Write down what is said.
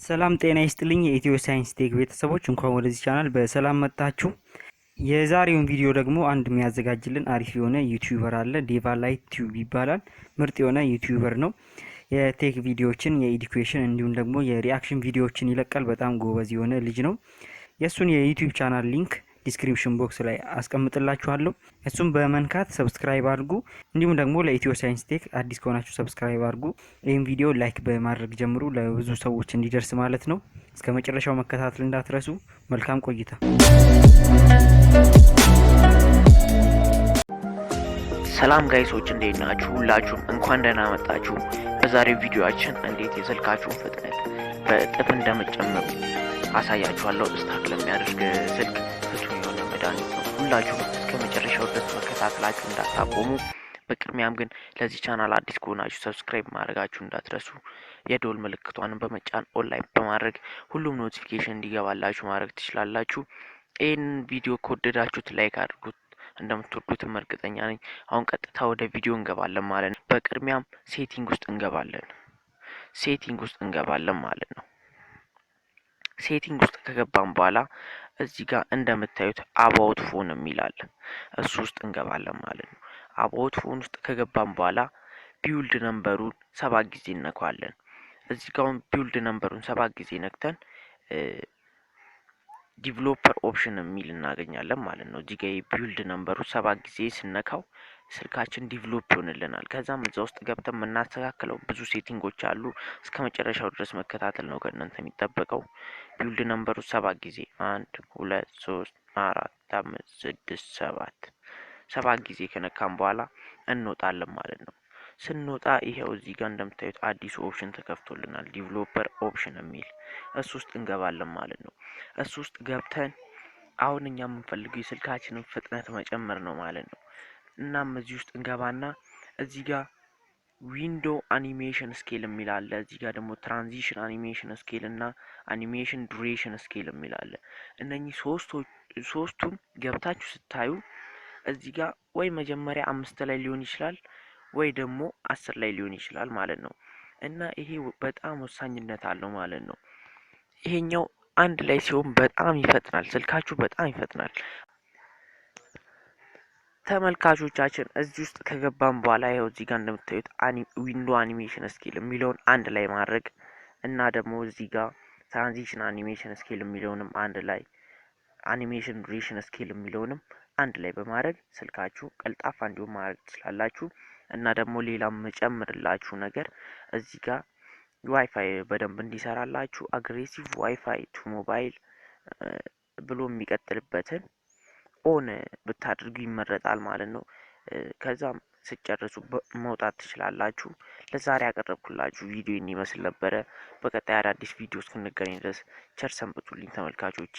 ሰላም ጤና ይስጥልኝ የኢትዮ ሳይንስ ቴክ ቤተሰቦች እንኳን ወደዚህ ቻናል በሰላም መጣችሁ። የዛሬውን ቪዲዮ ደግሞ አንድ የሚያዘጋጅልን አሪፍ የሆነ ዩቲዩበር አለ። ዴቫ ላይት ቲዩብ ይባላል። ምርጥ የሆነ ዩቲዩበር ነው። የቴክ ቪዲዮዎችን፣ የኤዱኬሽን እንዲሁም ደግሞ የሪአክሽን ቪዲዮዎችን ይለቃል። በጣም ጎበዝ የሆነ ልጅ ነው። የእሱን የዩቲዩብ ቻናል ሊንክ ዲስክሪፕሽን ቦክስ ላይ አስቀምጥላችኋለሁ። እሱም በመንካት ሰብስክራይብ አድርጉ። እንዲሁም ደግሞ ለኢትዮ ሳይንስ ቴክ አዲስ ከሆናችሁ ሰብስክራይብ አድርጉ። ይህም ቪዲዮ ላይክ በማድረግ ጀምሩ፣ ለብዙ ሰዎች እንዲደርስ ማለት ነው። እስከ መጨረሻው መከታተል እንዳትረሱ። መልካም ቆይታ። ሰላም ጋይሶች እንዴት ናችሁ? ሁላችሁም እንኳን ደህና መጣችሁ። በዛሬው ቪዲዮአችን እንዴት የስልካችሁን ፍጥነት በእጥፍ እንደምትጨምሩ አሳያችኋለሁ። ስታክ ለሚያደርግ ስልክ ፍቱን የሆነ መድኃኒት ነው። ሁላችሁም እስከ መጨረሻው ድረስ መከታተላችሁ እንዳታቆሙ። በቅድሚያም ግን ለዚህ ቻናል አዲስ ከሆናችሁ ሰብስክራይብ ማድረጋችሁ እንዳትረሱ። የደወል ምልክቷን በመጫን ኦንላይን በማድረግ ሁሉም ኖቲፊኬሽን እንዲገባላችሁ ማድረግ ትችላላችሁ። ይህን ቪዲዮ ከወደዳችሁት ላይክ አድርጉት። እንደምትወዱትም እርግጠኛ ነኝ። አሁን ቀጥታ ወደ ቪዲዮ እንገባለን ማለት ነው። በቅድሚያም ሴቲንግ ውስጥ እንገባለን ማለት ነው። ሴቲንግ ውስጥ ከገባን በኋላ እዚህ ጋር እንደምታዩት አባውት ፎን የሚላል እሱ ውስጥ እንገባለን ማለት ነው። አባውት ፎን ውስጥ ከገባን በኋላ ቢውልድ ነምበሩን 7 ጊዜ እንነካዋለን። እዚህ ጋር ቢውልድ ነምበሩን 7 ጊዜ ነክተን ዲቨሎፐር ኦፕሽን የሚል እናገኛለን ማለት ነው። እዚህ ጋር ቢውልድ ነምበሩ 7 ጊዜ ስነካው ስልካችን ዲቨሎፕ ይሆንልናል። ከዛም እዛ ውስጥ ገብተን የምናስተካክለው ብዙ ሴቲንጎች አሉ። እስከ መጨረሻው ድረስ መከታተል ነው ከእናንተ የሚጠበቀው። ቢውልድ ነምበሩ 7 ጊዜ 1 2 3 4 5 6 7 ጊዜ ከነካም በኋላ እንወጣለን ማለት ነው። ስንወጣ ይሄው እዚህ ጋር እንደምታዩት አዲሱ ኦፕሽን ተከፍቶልናል፣ ዲቨሎፐር ኦፕሽን የሚል እሱ ውስጥ እንገባለን ማለት ነው። እሱ ውስጥ ገብተን አሁን እኛ የምንፈልገው የስልካችንን ፍጥነት መጨመር ነው ማለት ነው። እናም እዚህ ውስጥ እንገባና እዚህ ጋር ዊንዶ አኒሜሽን ስኬል የሚል አለ። እዚህ ጋር ደግሞ ትራንዚሽን አኒሜሽን ስኬል እና አኒሜሽን ዱሬሽን ስኬል የሚል አለ። እነኚህ ሶስቱን ገብታችሁ ስታዩ እዚህ ጋር ወይ መጀመሪያ 5 ላይ ሊሆን ይችላል ወይ ደግሞ 10 ላይ ሊሆን ይችላል ማለት ነው። እና ይሄ በጣም ወሳኝነት አለው ማለት ነው። ይሄኛው አንድ ላይ ሲሆን በጣም ይፈጥናል፣ ስልካችሁ በጣም ይፈጥናል። ተመልካቾቻችን እዚህ ውስጥ ከገባን በኋላ ይኸው እዚህ ጋር እንደምታዩት ዊንዶ አኒሜሽን ስኬል የሚለውን አንድ ላይ ማድረግ እና ደግሞ እዚህ ጋር ትራንዚሽን አኒሜሽን ስኬል የሚለውንም አንድ ላይ አኒሜሽን ዱሬሽን ስኬል የሚለውንም አንድ ላይ በማድረግ ስልካችሁ ቀልጣፋ እንዲሆን ማድረግ ትችላላችሁ። እና ደግሞ ሌላም መጨምርላችሁ ነገር እዚህ ጋር ዋይፋይ በደንብ እንዲሰራላችሁ አግሬሲቭ ዋይፋይ ቱ ሞባይል ብሎ የሚቀጥልበትን ኦን ብታደርጉ ይመረጣል ማለት ነው። ከዛም ስጨርሱ መውጣት ትችላላችሁ። ለዛሬ ያቀረብኩላችሁ ቪዲዮ ይመስል ነበረ። በቀጣይ አዳዲስ ቪዲዮ እስክንገናኝ ድረስ ቸር ሰንብቱልኝ ተመልካቾቼ።